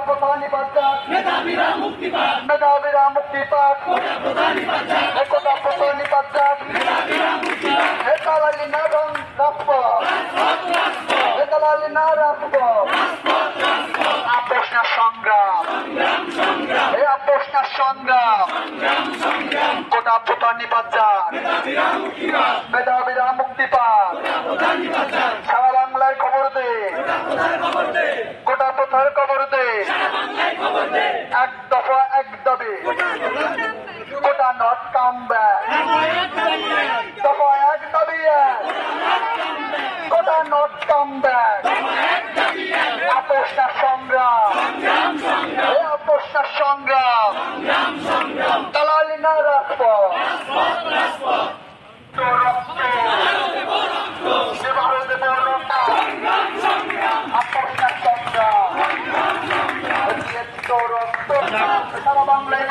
প্রধানী বাজার মেধাবীরা মুক্তি পাক কোটা প্রধানী বাজার হেতালালি না হেতালালি না আপোষ না সংগ্রাম আপোষ না সংগ্রাম কোটা প্রধানী বাজার মেধাবীরা মুক্তি পাক সারা বাংলায় খবর দে কোটা প্রথার খবর দে এক দফা এক দাবি কোটা নট কাম ব্যাক দফা এক দাবি কোটা নট কাম ব্যাক আপোষ না সংগ্রাম আপোষ না সংগ্রাম দালালি না রাজপথ সারা বাংলায়